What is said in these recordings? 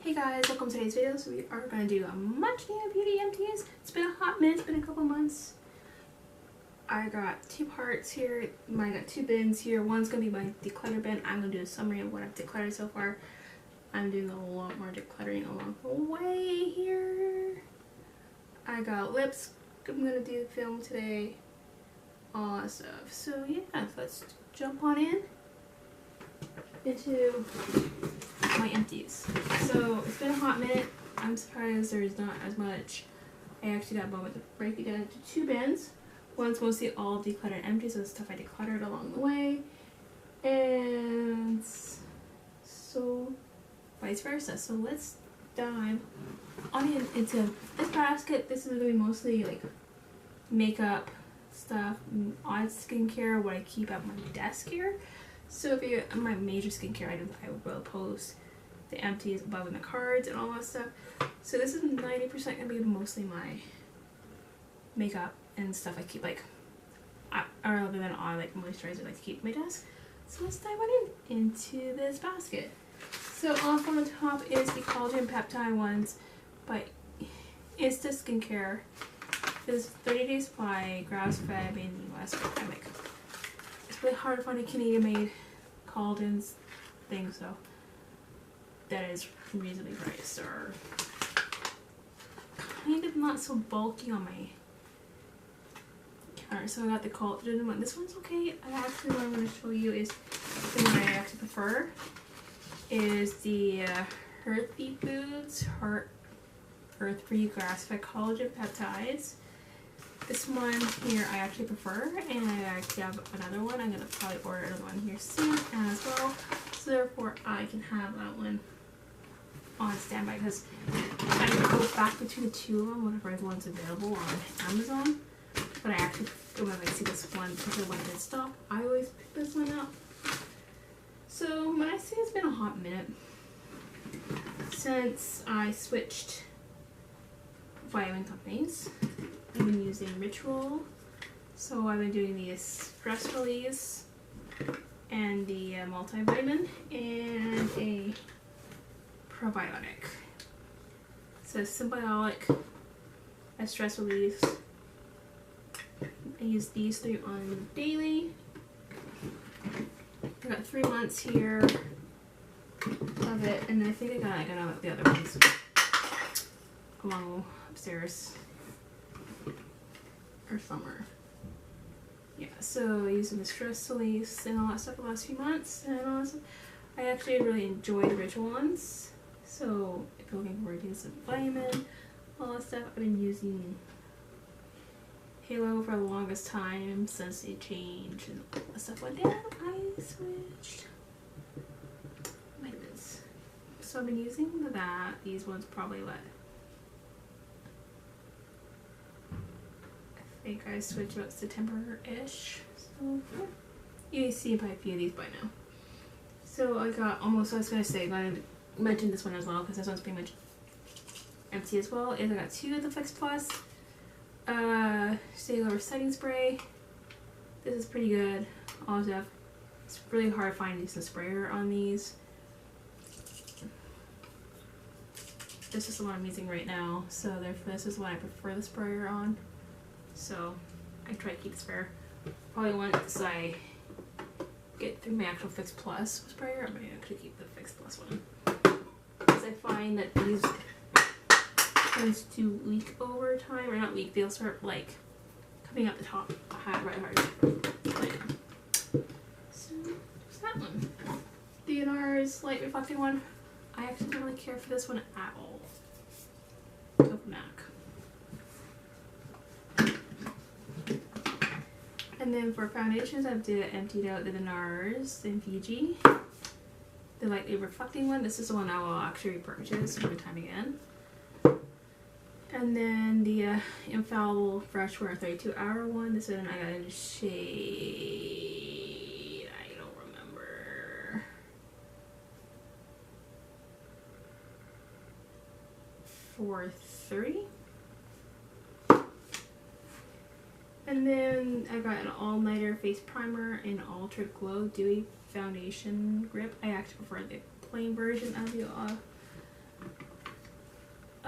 Hey guys, welcome to today's video. So we are going to do a much needed beauty empties. It's been a hot minute, it's been a couple months. I got two parts here. I got two bins here. One's going to be my declutter bin. I'm going to do a summary of what I've decluttered so far. I'm doing a lot more decluttering along the way here. I got lips. I'm going to do the film today. All that stuff. So yeah, let's jump on into my empties. So it's been a hot minute. I'm surprised there's not as much. I actually got a moment to break it down into two bins. One's mostly all decluttered empty, so the stuff I decluttered along the way, and so vice versa. So let's dive on into this basket. This is going to be mostly like makeup stuff, odd skincare, what I keep at my desk here. So if you my major skincare items, I will post the empties above in the cards and all that stuff. So this is 90% gonna be mostly my makeup and stuff I keep, like other than all like moisturizer I like to keep at my desk. So let's dive on into this basket. So off on the top is the collagen peptide ones, but it's the skincare. This is 30 days supply, grass fed, made in the US. Like, it's really hard to find a Canadian made collagen thing, so that is reasonably priced, or kind of not so bulky on my counter. So I got the collagen one. This one's okay. Actually, what I'm going to show you is the one I actually prefer is the Healthy Foods Earth-Free Grass-Fed Collagen Peptides. This one here I actually prefer, and I actually have another one. I'm going to probably order another one here soon as well, so therefore I can have that one on standby, because I can go back between the two of them whenever one's available on Amazon. But I actually, when I see this one particular one did stop, I always pick this one up. So when I say it's been a hot minute since I switched vitamin companies, I've been using Ritual. So I've been doing the stress release and the multivitamin and a probiotic. So symbiotic, a stress release. I use these three on daily. I got 3 months here of it, and I think I got the other ones along upstairs or somewhere. Yeah, so using the stress release and all that stuff the last few months, and all that stuff. I actually really enjoy the Ritual ones. So if you're looking for a decent vitamin, all that stuff, I've been using Halo for the longest time since they changed and all that stuff went down. I switched vitamins. So I've been using that. These ones probably what? I think I switched about September-ish. So yeah. You see by a few of these by now. So I got almost, I was going to say, I'm going to mention this one as well, because this one's pretty much empty as well. Is I got two of the Fix Plus Stay Over Setting Spray. This is pretty good. Also, it's really hard to find a decent sprayer on these. This is the one I'm using right now, so therefore this is what I prefer the sprayer on. So I try to keep the sprayer. Probably once I get through my actual Fix Plus sprayer, I'm going to actually keep the Fix Plus one. Because I find that these tends to leak over time, or not leak, they'll start like coming up the top right hard. So there's that one. The NARS light reflecting one. I actually don't really care for this one at all. Go for MAC. And then for foundations, I've emptied out the NARS in Fiji. The lightly reflecting one. This is the one I will actually repurchase every time again. And then the Infallible Fresh Wear 32-hour one. This one I got in shade, I don't remember. 430. And then I got an all-nighter face primer in Ultra Glow Dewy Foundation Grip. I actually prefer the plain version of the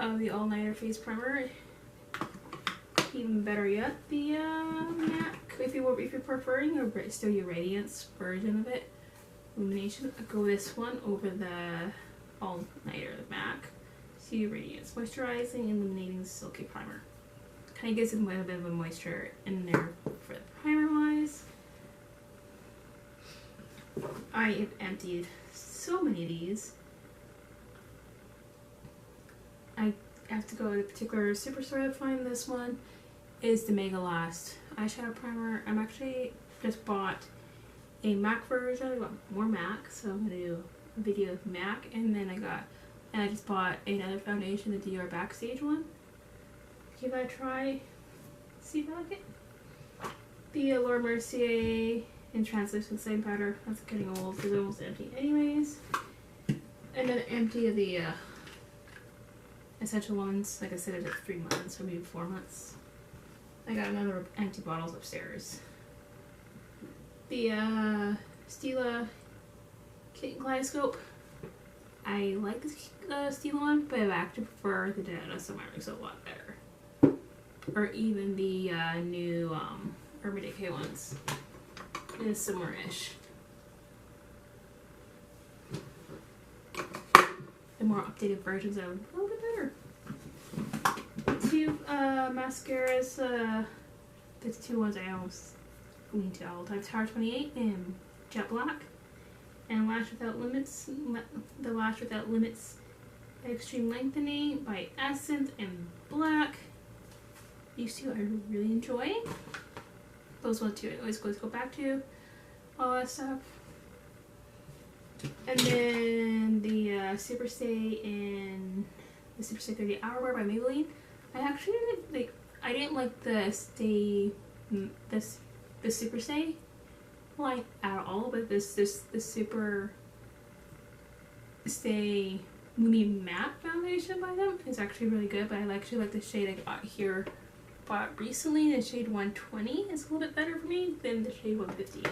of the All Nighter Face Primer. Even better yet, the MAC, if you're preferring a Studio Radiance version of it, illumination, go this one over the All Nighter MAC Studio Radiance Moisturizing Illuminating Silky Primer. Kind of gives it a bit of a moisture in there for the primer wise. I have emptied so many of these. I have to go to a particular superstore to find this one. Is the Mega Last eyeshadow primer. I'm actually just bought a MAC version. I got more MAC, so I'm gonna do a video of MAC, and then I just bought another foundation, the Dior Backstage one. Give that a try. See if I like it. The Laura Mercier in translucent setting powder. That's getting old. It's almost empty, anyways. And then empty of the essential ones. Like I said, it's 3 months or maybe 4 months. I got another empty bottles upstairs. The Stila Kaleidoscope. I like the Stila one, but I actually prefer the Diana Sumerics a lot better. Or even the new Urban Decay ones. It's similar-ish. The more updated versions are a little bit better. Two mascaras, the two ones I almost lean to all the time. Tower 28 in Jet Black, and Lash Without Limits, the Lash Without Limits Extreme Lengthening by Essence in Black. These two I really enjoy. Those ones too I always go back to, all that stuff. And then the Super Stay in the Super Stay 30 Hour Wear by Maybelline. I actually I didn't like the Super Stay line at all, but the Super Stay Lumi Matte Foundation by them is actually really good. But I actually like the shade I got here, bought recently. The shade 120 is a little bit better for me than the shade 150.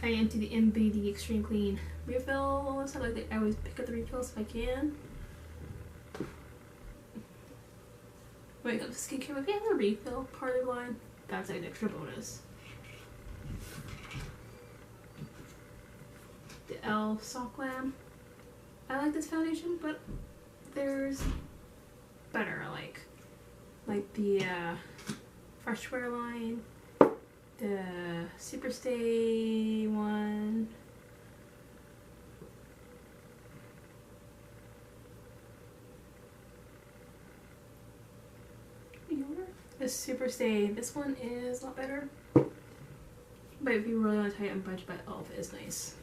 I empty the MBD Extreme Clean refill. So I always pick up the refills if I can. When it comes to skincare, if you have the refill part of the line, that's like an extra bonus. The Elle Soft Glam. I like this foundation, but there's better. Like the Fresh Wear line. The Super Stay one. The Super Stay, this one is a lot better. But if you really want to tighten budget by e.l.f. it is nice.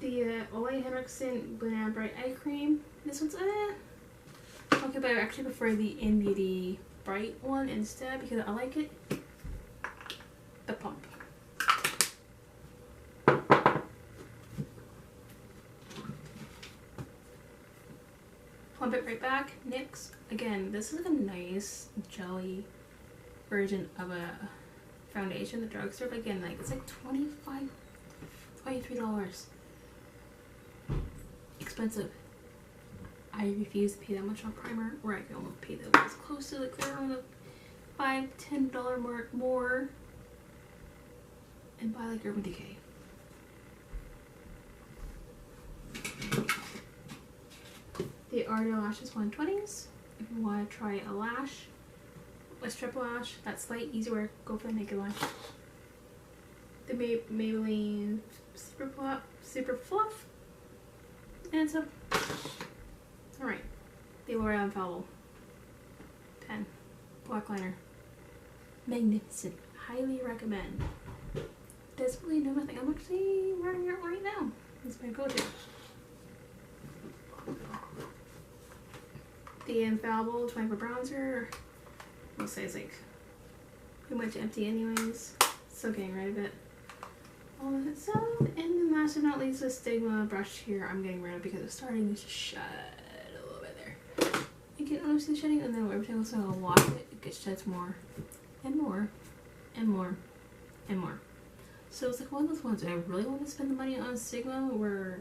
The Ole Henriksen Banana Bright Eye Cream. This one's okay, but I actually prefer the In Beauty Bright one instead because I like it. The pump. Plump it right back. NYX. Again, this is like a nice jelly version of a foundation at the drugstore. But again, it's like $23. Expensive. I refuse to pay that much on primer, or I can almost pay that as close to around the $5–10 mark more, and buy like Urban Decay. The Ardell Lashes 120s. If you want to try a strip lash, that's light, easy wear, go for the naked lash. The Maybelline Super Fluff, and some. Alright, the L'Oreal Infallible pen, black liner, magnificent, highly recommend. Desperately know nothing. I'm actually wearing it right now. It's my go-to. The Infallible 24 bronzer. I'll say it's like pretty much empty anyways. Still getting rid of it. All of it. So, and then last but not least, the Stigma brush here I'm getting rid of because it's starting to shed a little bit there. You can honestly see the shedding, and then every time I wash it, it sheds more and more and more and more. So it's like one of those ones, do I really want to spend the money on Sigma where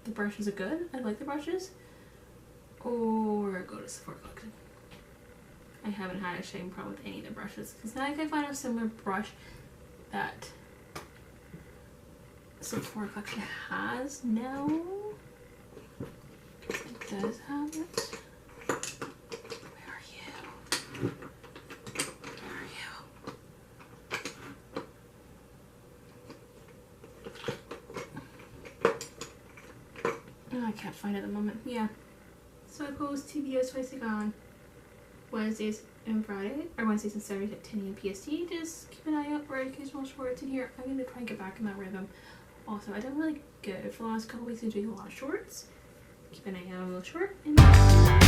the brushes are good? I like the brushes. Or go to Sephora Collection. I haven't had a shame problem with any of the brushes because now I can find a similar brush that Sephora Collection has now. It does have it. Where are you? Where are you? Oh, I can't find it at the moment. Yeah. So I post 2 videos twice a week on Wednesdays and Friday, or Wednesdays and Saturdays at 10 a.m. PST. Just keep an eye out for occasional shorts in here. I'm going to try and get back in that rhythm. Also, I've done really good for the last couple weeks of doing a lot of shorts. Keep an eye out on a little short. And